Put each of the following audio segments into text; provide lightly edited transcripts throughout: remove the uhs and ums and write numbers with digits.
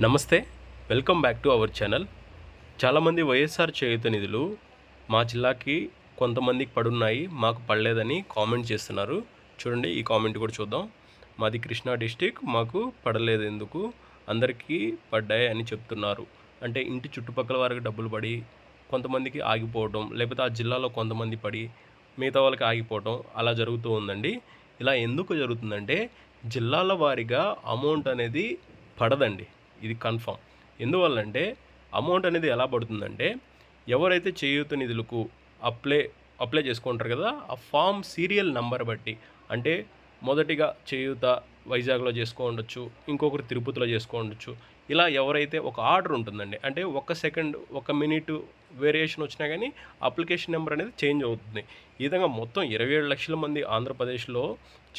నమస్తే, welcome back to our channel. చాలామంది వైఎస్ఆర్ చేయూత నిధులు మా జిల్లాకి కొంతమందికి పడున్నాయి, మాకు పడలేదని కామెంట్ చేస్తున్నారు. చూడండి, ఈ కామెంట్ కూడా చూద్దాం. మాది కృష్ణా డిస్టిక్, మాకు పడలేదు ఎందుకు, అందరికీ పడ్డాయి అని చెప్తున్నారు. అంటే ఇంటి చుట్టుపక్కల వారికి డబ్బులు పడి కొంతమందికి ఆగిపోవడం, లేకపోతే ఆ జిల్లాలో కొంతమంది పడి మిగతా వాళ్ళకి ఆగిపోవడం అలా జరుగుతూ ఉందండి. ఇలా ఎందుకు జరుగుతుందంటే జిల్లాల వారీగా అమౌంట్ అనేది పడదండి, ఇది కన్ఫామ్. ఎందువల్లంటే అమౌంట్ అనేది ఎలా పడుతుందంటే ఎవరైతే చేయూత నిధులకు అప్లై చేసుకుంటారు కదా, ఆ ఫామ్ సీరియల్ నెంబర్ బట్టి, అంటే మొదటిగా చేయూత వైజాగ్లో చేసుకోవచ్చు, ఇంకొకరు తిరుపతిలో చేసుకోవచ్చు. ఇలా ఎవరైతే ఒక ఆర్డర్ ఉంటుందండి, అంటే ఒక సెకండ్ ఒక మినిట్ వేరియేషన్ వచ్చినా కానీ అప్లికేషన్ నెంబర్ అనేది చేంజ్ అవుతుంది. ఈ విధంగా మొత్తం 27 లక్షల మంది ఆంధ్రప్రదేశ్లో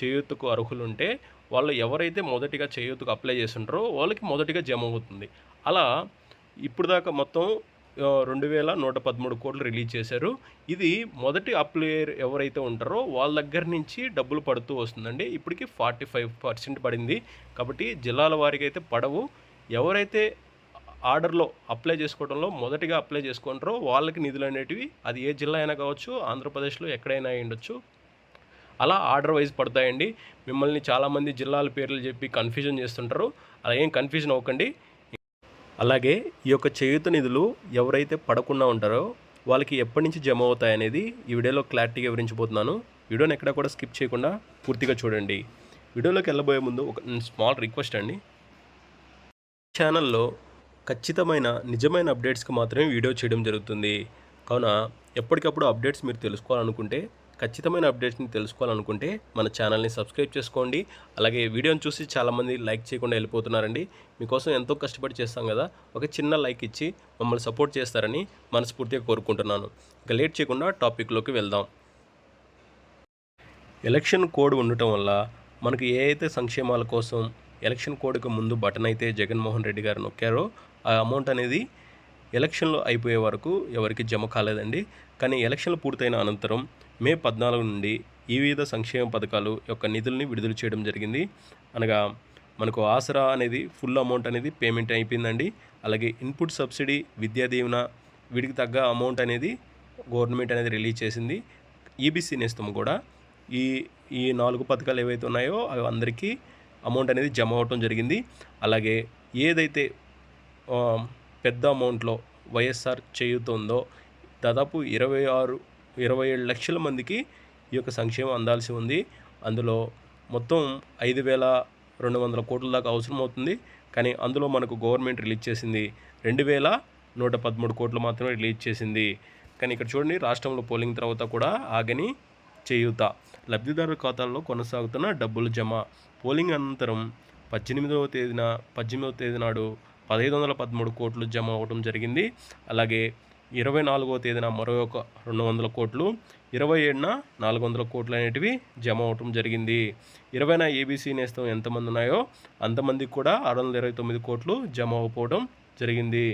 చేయూతకు అర్హులుంటే వాళ్ళు ఎవరైతే మొదటిగా చేయూతకు అప్లై చేస్తుంటారో వాళ్ళకి మొదటిగా జమ అవుతుంది. అలా ఇప్పుడు దాకా మొత్తం 2113 కోట్లు రిలీజ్ చేశారు. ఇది మొదటి అప్లయర్ ఎవరైతే ఉంటారో వాళ్ళ దగ్గర నుంచి డబ్బులు పడుతూ వస్తుందండి. ఇప్పటికి 45% పడింది. కాబట్టి జిల్లాల వారికి అయితే పడవు. ఎవరైతే ఆర్డర్లో అప్లై చేసుకోవడంలో మొదటిగా అప్లై చేసుకుంటారో వాళ్ళకి నిధులు అనేటివి, అది ఏ జిల్లా అయినా కావచ్చు, ఆంధ్రప్రదేశ్లో ఎక్కడైనా ఉండొచ్చు, అలా ఆర్డర్ వైజ్ పడతాయండి. మిమ్మల్ని చాలామంది జిల్లాల పేర్లు చెప్పి కన్ఫ్యూజన్ చేస్తుంటారు, అలా ఏం కన్ఫ్యూజన్ అవ్వకండి. అలాగే ఈ యొక్క చేయూత నిధులు ఎవరైతే పడకుండా ఉంటారో వాళ్ళకి ఎప్పటి నుంచి జమ అవుతాయనేది ఈ వీడియోలో క్లారిటీగా వివరించబోతున్నాను. వీడియోని ఎక్కడ కూడా స్కిప్ చేయకుండా పూర్తిగా చూడండి. వీడియోలోకి వెళ్ళబోయే ముందు ఒక స్మాల్ రిక్వెస్ట్ అండి. ఛానల్లో ఖచ్చితమైన నిజమైన అప్డేట్స్కి మాత్రమే వీడియో చేయడం జరుగుతుంది. కావున ఎప్పటికప్పుడు అప్డేట్స్ మీరు తెలుసుకోవాలనుకుంటే, ఖచ్చితమైన అప్డేట్స్ని తెలుసుకోవాలనుకుంటే మన ఛానల్ని సబ్స్క్రైబ్ చేసుకోండి. అలాగే వీడియోని చూసి చాలామంది లైక్ చేయకుండా వెళ్ళిపోతున్నారండి. మీకోసం ఎంతో కష్టపడి చేస్తాం కదా, ఒక చిన్న లైక్ ఇచ్చి మమ్మల్ని సపోర్ట్ చేస్తారని మనస్ఫూర్తిగా కోరుకుంటున్నాను. ఇక లేట్ చేయకుండా టాపిక్లోకి వెళ్దాం. ఎలక్షన్ కోడ్ ఉండటం వల్ల మనకు ఏ అయితే సంక్షేమాల కోసం ఎలక్షన్ కోడ్కి ముందు బటన్ అయితే జగన్మోహన్ రెడ్డి గారు నొక్కారో ఆ అమౌంట్ అనేది ఎలక్షన్లు అయిపోయే వరకు ఎవరికి జమ కాలేదండి. కానీ ఎలక్షన్లు పూర్తయిన అనంతరం మే 14 నుండి ఈ వివిధ సంక్షేమ పథకాలు యొక్క నిధుల్ని విడుదల చేయడం జరిగింది. అనగా మనకు ఆసరా అనేది ఫుల్ అమౌంట్ అనేది పేమెంట్ అయిపోయిందండి. అలాగే ఇన్పుట్ సబ్సిడీ, విద్యా దీవెన, వీటికి తగ్గ అమౌంట్ అనేది గవర్నమెంట్ అనేది రిలీజ్ చేసింది. ఈబీసీ నేస్తం కూడా ఈ ఈ 4 పథకాలు ఏవైతే ఉన్నాయో అవి అందరికీ అమౌంట్ అనేది జమ అవటం జరిగింది. అలాగే ఏదైతే పెద్ద అమౌంట్లో వైఎస్ఆర్ చేయూత ఉందో దాదాపు 27 లక్షల మందికి ఈ యొక్క సంక్షేమం అందాల్సి ఉంది. అందులో మొత్తం 5,200 కోట్ల దాకా అవసరం అవుతుంది. కానీ అందులో మనకు గవర్నమెంట్ రిలీజ్ చేసింది 2,113 కోట్లు మాత్రమే రిలీజ్ చేసింది. కానీ ఇక్కడ చూడండి, రాష్ట్రంలో పోలింగ్ తర్వాత కూడా ఆగని చేయూత, లబ్ధిదారుల ఖాతాల్లో కొనసాగుతున్న డబ్బులు జమ. పోలింగ్ అనంతరం 18వ తేదీ నాడు 1,513 కోట్లు జమ అవ్వడం జరిగింది. అలాగే 24వ తేదీన మరొక 200 కోట్లు, 27న 400 కోట్లు అనేటివి జమ అవటం జరిగింది. 20న ఏబీసీ నేస్తం ఎంతమంది ఉన్నాయో అంతమందికి కూడా 629 కోట్లు జమ అవ్వకపోవడం జరిగింది.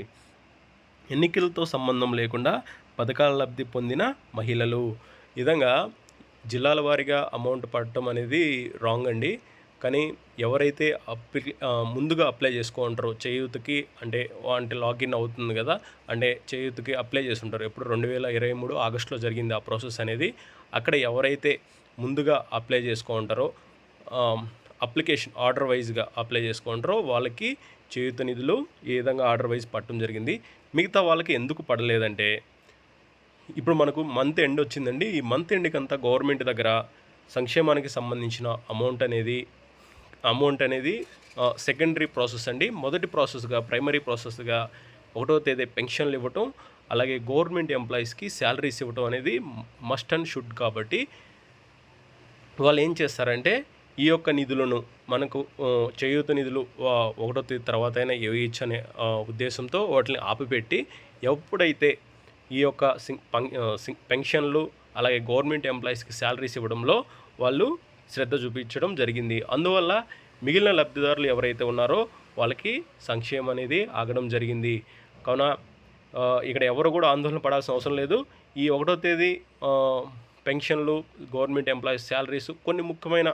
ఎన్నికలతో సంబంధం లేకుండా పథకాల లబ్ధి పొందిన మహిళలు, ఈ విధంగా జిల్లాల వారీగా అమౌంట్ పడటం అనేది రాంగ్ అండి. కానీ ఎవరైతే ముందుగా అప్లై చేసుకుంటారో చేయూతకి, అంటే లాగిన్ అవుతుంది కదా, అంటే చేయూతకి అప్లై చేసుకుంటారు, ఎప్పుడు 2023 ఆగస్టులో జరిగింది ఆ ప్రాసెస్ అనేది. అక్కడ ఎవరైతే ముందుగా అప్లై చేసుకుంటారో అప్లికేషన్ ఆర్డర్ వైజ్గా అప్లై చేసుకుంటారో వాళ్ళకి చేయూత నిధులు ఏ విధంగా ఆర్డర్ వైజ్ పట్టడం జరిగింది. మిగతా వాళ్ళకి ఎందుకు పడలేదంటే, ఇప్పుడు మనకు మంత్ ఎండ్ వచ్చిందండి. ఈ మంత్ ఎండ్కి అంతా గవర్నమెంట్ దగ్గర సంక్షేమానికి సంబంధించిన అమౌంట్ అనేది సెకండరీ ప్రాసెస్ అండి. మొదటి ప్రాసెస్గా, ప్రైమరీ ప్రాసెస్గా 1వ తేదీ పెన్షన్లు ఇవ్వటం, అలాగే గవర్నమెంట్ ఎంప్లాయీస్కి శాలరీస్ ఇవ్వటం అనేది మస్ట్ అండ్ షుడ్. కాబట్టి వాళ్ళు ఏం చేస్తారంటే ఈ యొక్క నిధులను మనకు చేయూత నిధులు 1వ తేదీ తర్వాత అయినా ఇవ్వచ్చు అనే ఉద్దేశంతో వాటిని ఆపిపెట్టి, ఎప్పుడైతే ఈ యొక్క పెన్షన్లు అలాగే గవర్నమెంట్ ఎంప్లాయీస్కి శాలరీస్ ఇవ్వడంలో వాళ్ళు శ్రద్ధ చూపించడం జరిగింది. అందువల్ల మిగిలిన లబ్ధిదారులు ఎవరైతే ఉన్నారో వాళ్ళకి సంక్షేమం అనేది ఆగడం జరిగింది. కావున ఇక్కడ ఎవరు కూడా ఆందోళన పడాల్సిన అవసరం లేదు. ఈ 1వ తేదీ పెన్షన్లు, గవర్నమెంట్ ఎంప్లాయీస్ శాలరీస్, కొన్ని ముఖ్యమైన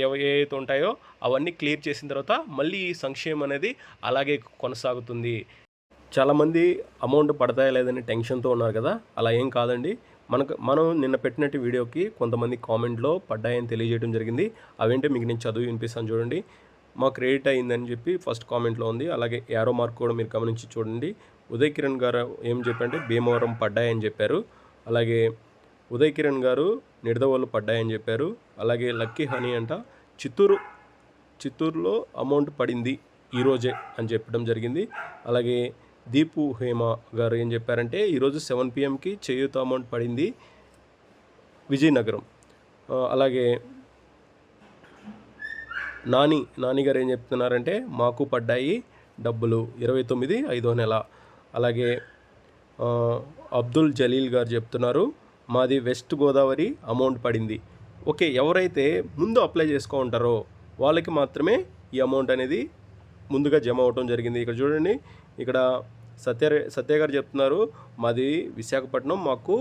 ఏవైతే ఉంటాయో అవన్నీ క్లియర్ చేసిన తర్వాత మళ్ళీ ఈ సంక్షేమం అనేది అలాగే కొనసాగుతుంది. చాలామంది అమౌంట్ పడతాయా లేదని టెన్షన్తో ఉన్నారు కదా, అలా ఏం కాదండి. మనం నిన్న పెట్టినట్టు వీడియోకి కొంతమంది కామెంట్లో పడ్డాయని తెలియజేయడం జరిగింది. అవేంటో మీకు నేను చదివి వినిపిస్తాను చూడండి. మా క్రెడిట్ అయిందని చెప్పి ఫస్ట్ కామెంట్లో ఉంది. అలాగే యారో మార్క్ కూడా మీరు గమనించి చూడండి. ఉదయ్ కిరణ్ గారు ఏం చెప్పారంటే భీమవరం పడ్డాయని చెప్పారు. అలాగే ఉదయ్ కిరణ్ గారు నిడదవోలు పడ్డాయని చెప్పారు. అలాగే లక్కీ హనీ అంట చిత్తూరులో అమౌంట్ పడింది ఈరోజే అని చెప్పడం జరిగింది. అలాగే దీపు హేమ గారు ఏం చెప్పారంటే ఈరోజు 7 PM చేయూత అమౌంట్ పడింది విజయనగరం. అలాగే నాని గారు ఏం చెప్తున్నారంటే మాకు పడ్డాయి డబ్బులు 29 5వ నెల. అలాగే అబ్దుల్ జలీల్ గారు చెప్తున్నారు మాది వెస్ట్ గోదావరి అమౌంట్ పడింది. ఓకే, ఎవరైతే ముందు అప్లై చేసుకో ఉంటారో వాళ్ళకి మాత్రమే ఈ అమౌంట్ అనేది ముందుగా జమ అవటం జరిగింది. ఇక్కడ చూడండి, ఇక్కడ సత్య గారు చెప్తున్నారు మాది విశాఖపట్నం, మాకు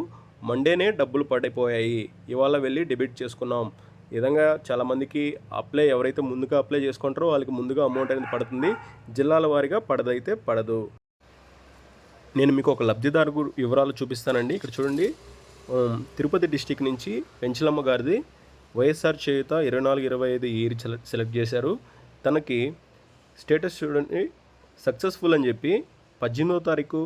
మండేనే డబ్బులు పడిపోయాయి, ఇవాళ వెళ్ళి డెబిట్ చేసుకున్నాం. ఈ విధంగా చాలామందికి ఎవరైతే ముందుగా అప్లై చేసుకుంటారో వాళ్ళకి ముందుగా అమౌంట్ అనేది పడుతుంది. జిల్లాల వారీగా పడదైతే పడదు. నేను మీకు ఒక లబ్ధిదారు వివరాలు చూపిస్తానండి. ఇక్కడ చూడండి, తిరుపతి డిస్టిక్ నుంచి పెంచలమ్మ గారిది వైఎస్ఆర్ చేయూత 24-25 ఇయర్ సెలెక్ట్ చేశారు. తనకి స్టేటస్ చూడండి సక్సెస్ఫుల్ అని చెప్పి 18వ తారీఖు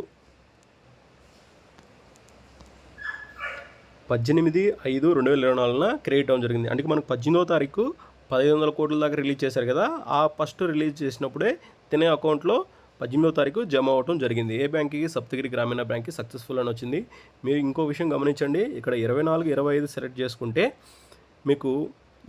18/5/2024 క్రెడిట్ అవ్వడం జరిగింది. అంటే మనకు 18వ తారీఖు 1500 కోట్ల దాకా రిలీజ్ చేశారు కదా, ఆ ఫస్ట్ రిలీజ్ చేసినప్పుడే తినే అకౌంట్లో 18వ తారీఖు జమ అవ్వడం జరిగింది. ఏ బ్యాంక్కి? సప్తగిరి గ్రామీణ బ్యాంక్కి సక్సెస్ఫుల్ అని వచ్చింది. మీరు ఇంకో విషయం గమనించండి, ఇక్కడ 24-25 సెలెక్ట్ చేసుకుంటే మీకు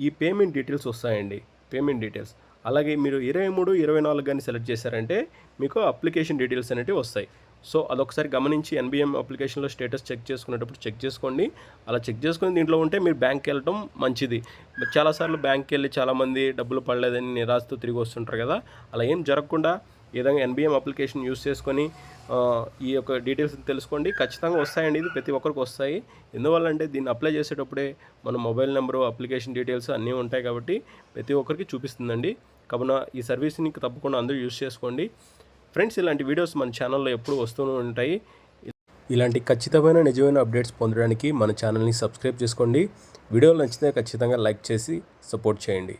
ఈ పేమెంట్ డీటెయిల్స్ వస్తాయండి, పేమెంట్ డీటెయిల్స్. అలాగే మీరు 23-24 కానీ సెలెక్ట్ చేశారంటే మీకు అప్లికేషన్ డీటెయిల్స్ అనేవి వస్తాయి. సో అదొకసారి గమనించి NBM అప్లికేషన్లో స్టేటస్ చెక్ చేసుకునేటప్పుడు చెక్ చేసుకోండి. అలా చెక్ చేసుకుని దీంట్లో ఉంటే మీరు బ్యాంక్కి వెళ్ళటం మంచిది. చాలాసార్లు బ్యాంక్కి వెళ్ళి చాలామంది డబ్బులు పడలేదని నిరాశతో తిరిగి వస్తుంటారు కదా, అలా ఏం జరగకుండా ఈ విధంగా NBM అప్లికేషన్ యూస్ చేసుకొని ఈ యొక్క డీటెయిల్స్ తెలుసుకోండి. ఖచ్చితంగా వస్తాయండి, ఇది ప్రతి ఒక్కరికి వస్తాయి. ఎందువల్లంటే దీన్ని అప్లై చేసేటప్పుడే మన మొబైల్ నెంబరు, అప్లికేషన్ డీటెయిల్స్ అన్నీ ఉంటాయి కాబట్టి ప్రతి ఒక్కరికి చూపిస్తుందండి. కావున ఈ సర్వీస్ని తప్పకుండా అందరూ యూస్ చేసుకోండి. ఫ్రెండ్స్, ఇలాంటి వీడియోస్ మన ఛానల్లో ఎప్పుడూ వస్తూనే ఉంటాయి. ఇలాంటి ఖచ్చితమైన నిజమైన అప్డేట్స్ పొందడానికి మన ఛానల్ని సబ్స్క్రైబ్ చేసుకోండి. వీడియోలు నచ్చితే ఖచ్చితంగా లైక్ చేసి సపోర్ట్ చేయండి.